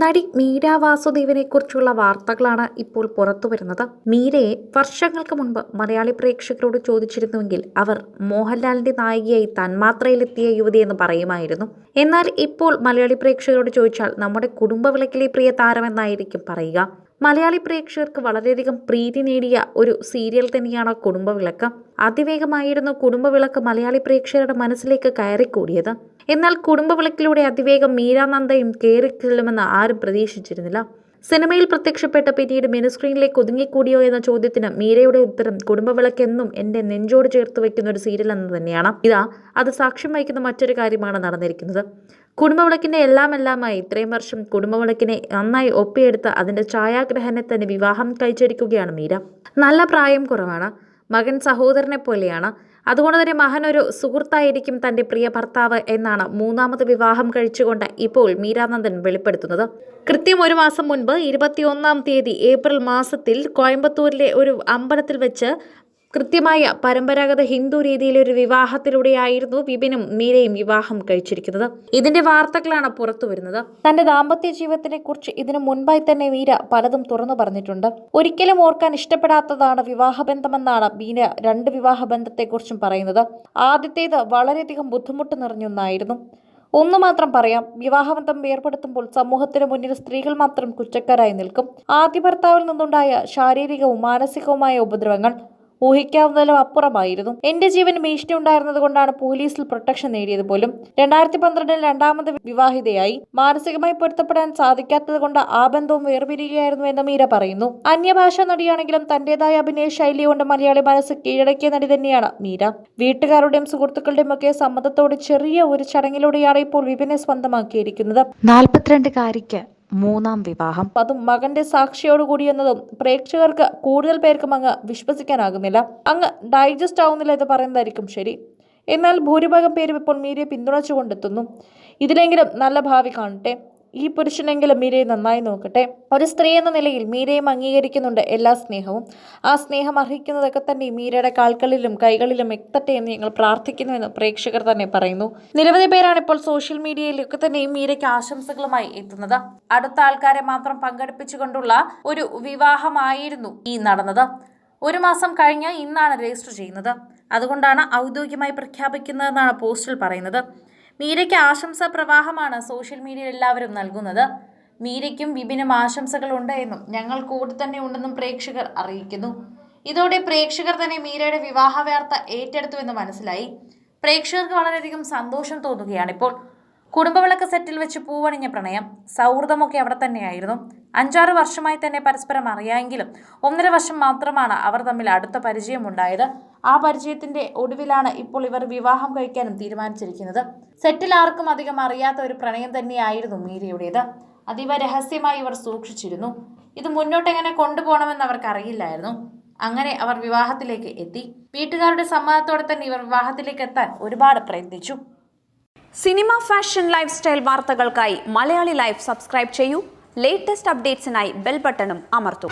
നടി മീര വാസുദേവനെ കുറിച്ചുള്ള വാർത്തകളാണ് ഇപ്പോൾ പുറത്തുവരുന്നത്. മീരയെ വർഷങ്ങൾക്ക് മുൻപ് മലയാളി പ്രേക്ഷകരോട് ചോദിച്ചിരുന്നുവെങ്കിൽ അവർ മോഹൻലാലിന്റെ നായികയായി തന്മാത്രയിലെത്തിയ യുവതിയെന്ന് പറയുമായിരുന്നു. എന്നാൽ ഇപ്പോൾ മലയാളി പ്രേക്ഷകരോട് ചോദിച്ചാൽ നമ്മുടെ കുടുംബവിളക്കിലെ പ്രിയ താരമെന്നായിരിക്കും പറയുക. മലയാളി പ്രേക്ഷകർക്ക് വളരെയധികം പ്രീതി നേടിയ ഒരു സീരിയൽ തന്നെയാണ് കുടുംബവിളക്ക്. അതിവേഗമായിരുന്നു കുടുംബവിളക്ക് മലയാളി പ്രേക്ഷകരുടെ മനസ്സിലേക്ക് കയറിക്കൂടിയത്. എന്നാൽ കുടുംബവിളക്കിലൂടെ അതിവേഗം മീര നന്ദയും കയറിച്ചെല്ലുമെന്ന് ആരും പ്രതീക്ഷിച്ചിരുന്നില്ല. സിനിമയിൽ പ്രത്യക്ഷപ്പെട്ട പിന്നീട് മിനിസ്ക്രീനിലേക്ക് ഒതുങ്ങിക്കൂടിയോ എന്ന ചോദ്യത്തിന് മീരയുടെ ഉത്തരം കുടുംബവിളക്ക് എന്നും എൻ്റെ നെഞ്ചോട് ചേർത്ത് വയ്ക്കുന്ന ഒരു സീരിയൽ എന്ന് തന്നെയാണ്. അത് സാക്ഷ്യം വഹിക്കുന്ന മറ്റൊരു കാര്യമാണ് നടന്നിരിക്കുന്നത്. കുടുംബവിളക്കിൻ്റെ എല്ലാമായി ഇത്രയും വർഷം കുടുംബവിളക്കിനെ നന്നായി ഒപ്പിയെടുത്ത് അതിൻ്റെ ഛായാഗ്രഹനെ തന്നെ വിവാഹം കഴിച്ചിരിക്കുകയാണ് മീര. നല്ല പ്രായം കുറവാണ്. മകൻ സഹോദരനെ പോലെയാണ്. അതുകൊണ്ട് തന്നെ മകൻ ഒരു സുഹൃത്തായിരിക്കും തൻ്റെ പ്രിയ ഭർത്താവ് എന്നാണ് മൂന്നാമത് വിവാഹം കഴിച്ചുകൊണ്ട് ഇപ്പോൾ മീരാനന്ദൻ വെളിപ്പെടുത്തുന്നത്. കൃത്യം ഒരു മാസം മുൻപ് 21-ാം തീയതി ഏപ്രിൽ മാസത്തിൽ കോയമ്പത്തൂരിലെ ഒരു അമ്പലത്തിൽ വെച്ച് കൃത്യമായ പരമ്പരാഗത ഹിന്ദു രീതിയിലെ ഒരു വിവാഹത്തിലൂടെയായിരുന്നു വിപിനും മീരയും വിവാഹം കഴിച്ചിരിക്കുന്നത്. ഇതിന്റെ വാർത്തകളാണ് പുറത്തു വരുന്നത്. തന്റെ ദാമ്പത്യ ജീവിതത്തിനെ കുറിച്ച് ഇതിനു മുൻപായി തന്നെ മീര പലതും തുറന്നു പറഞ്ഞിട്ടുണ്ട്. ഒരിക്കലും ഓർക്കാൻ ഇഷ്ടപ്പെടാത്തതാണ് വിവാഹബന്ധമെന്നാണ് മീര രണ്ട് വിവാഹബന്ധത്തെക്കുറിച്ചും പറയുന്നത്. ആദ്യത്തേത് വളരെയധികം ബുദ്ധിമുട്ട് നിറഞ്ഞൊന്നായിരുന്നു. ഒന്നു മാത്രം പറയാം, വിവാഹബന്ധം ഏർപ്പെടുത്തുമ്പോൾ സമൂഹത്തിന് മുന്നിൽ സ്ത്രീകൾ മാത്രം കുറ്റക്കാരായി നിൽക്കും. ആദ്യ ഭർത്താവിൽ നിന്നുണ്ടായ ശാരീരികവും മാനസികവുമായ ഉപദ്രവങ്ങൾ ഊഹിക്കാവുന്നതിലും അപ്പുറമായിരുന്നു. എന്റെ ജീവന് ഭീഷണി ഉണ്ടായിരുന്നത് കൊണ്ടാണ് പോലീസിൽ പ്രൊട്ടക്ഷൻ നേടിയത് പോലും. 2012 രണ്ടാമത് വിവാഹിതയായി. മാനസികമായി പൊരുത്തപ്പെടാൻ സാധിക്കാത്തത് കൊണ്ട് ആ ബന്ധവും വേർപിരിയുകയായിരുന്നു എന്ന് മീര പറയുന്നു. അന്യഭാഷാ നടിയാണെങ്കിലും തന്റേതായ അഭിനയ ശൈലി കൊണ്ട് മലയാളി മനസ്സ് കീഴടക്കിയ നടി തന്നെയാണ് മീര. വീട്ടുകാരുടെയും സുഹൃത്തുക്കളുടെയും ഒക്കെ സമ്മതത്തോടെ ചെറിയ ഒരു ചടങ്ങിലൂടെയാണ് ഇപ്പോൾ വിപിനെ സ്വന്തമാക്കിയിരിക്കുന്നത്. 42-കാരിക്ക് മൂന്നാം വിവാഹം, അതും മകന്റെ സാക്ഷിയോടുകൂടി എന്നതും പ്രേക്ഷകർക്ക് കൂടുതൽ പേർക്കും അങ്ങ് വിശ്വസിക്കാനാകുന്നില്ല. അങ്ങ് ഡൈജസ്റ്റ് ആവുന്നില്ല എന്ന് പറയുന്നതായിരിക്കും ശരി. എന്നാൽ ഭൂരിഭാഗം പേരും ഇപ്പോൾ മീരയെ പിന്തുണച്ചുകൊണ്ടെത്തുന്നു. ഇതിലെങ്കിലും നല്ല ഭാവി കാണട്ടെ. ഈ പുരുഷനെങ്കിലും മീരയെ നന്നായി നോക്കട്ടെ. ഒരു സ്ത്രീ എന്ന നിലയിൽ മീരയും അംഗീകരിക്കുന്നുണ്ട് എല്ലാ സ്നേഹവും. ആ സ്നേഹം അർഹിക്കുന്നതൊക്കെ തന്നെ മീരയുടെ കാൽക്കളിലും കൈകളിലും എത്തട്ടെ എന്ന് ഞങ്ങൾ പ്രാർത്ഥിക്കുന്നുവെന്ന് പ്രേക്ഷകർ തന്നെ പറയുന്നു. നിരവധി പേരാണ് ഇപ്പോൾ സോഷ്യൽ മീഡിയയിലൊക്കെ തന്നെ മീരയ്ക്ക് ആശംസകളുമായി എത്തുന്നത്. അടുത്ത ആൾക്കാരെ മാത്രം പങ്കെടുപ്പിച്ചുകൊണ്ടുള്ള ഒരു വിവാഹമായിരുന്നു ഈ നടന്നത്. ഒരു മാസം കഴിഞ്ഞ് ഇന്നാണ് രജിസ്റ്റർ ചെയ്യുന്നത്. അതുകൊണ്ടാണ് ഔദ്യോഗികമായി പ്രഖ്യാപിക്കുന്നതെന്നാണ് പോസ്റ്റിൽ പറയുന്നത്. മീരയ്ക്ക് ആശംസാ പ്രവാഹമാണ് സോഷ്യൽ മീഡിയയിൽ എല്ലാവരും നൽകുന്നത്. മീരയ്ക്കും വിപിനും ആശംസകളുണ്ട് എന്നും ഞങ്ങൾ കൂടെ തന്നെ ഉണ്ടെന്നും പ്രേക്ഷകർ അറിയിക്കുന്നു. ഇതോടെ പ്രേക്ഷകർ തന്നെ മീരയുടെ വിവാഹ വാർത്ത ഏറ്റെടുത്തു എന്ന് മനസ്സിലായി. പ്രേക്ഷകർക്ക് വളരെയധികം സന്തോഷം തോന്നുകയാണിപ്പോൾ. കുടുംബവിളക്ക് സെറ്റിൽ വെച്ച് പൂവണിഞ്ഞ പ്രണയം, സൗഹൃദമൊക്കെ അവിടെ തന്നെയായിരുന്നു. 5-6 വർഷമായി തന്നെ പരസ്പരം അറിയാമെങ്കിലും 1.5 വർഷം മാത്രമാണ് അവർ തമ്മിൽ അടുത്ത പരിചയമുണ്ടായത്. ആ പരിചയത്തിന്റെ ഒടുവിലാണ് ഇപ്പോൾ ഇവർ വിവാഹം കഴിക്കാനും തീരുമാനിച്ചിരിക്കുന്നത്. സെറ്റിൽ ആർക്കും അധികം അറിയാത്ത ഒരു പ്രണയം തന്നെയായിരുന്നു മീരയുടേത്. അതീവ രഹസ്യമായി ഇവർ സൂക്ഷിച്ചിരുന്നു. ഇത് മുന്നോട്ടെങ്ങനെ കൊണ്ടുപോകണമെന്ന് അവർക്ക് അറിയില്ലായിരുന്നു. അങ്ങനെ അവർ വിവാഹത്തിലേക്ക് എത്തി. വീട്ടുകാരുടെ സമ്മതത്തോടെ തന്നെ ഇവർ വിവാഹത്തിലേക്ക് എത്താൻ ഒരുപാട് പ്രയത്നിച്ചു. സിനിമ, ഫാഷൻ, ലൈഫ് സ്റ്റൈൽ വാർത്തകൾക്കായി മലയാളി ലൈഫ് സബ്സ്ക്രൈബ് ചെയ്യൂ. ലേറ്റസ്റ്റ് അപ്ഡേറ്റ്സിനായി ബെൽ ബട്ടണും അമർത്തൂ.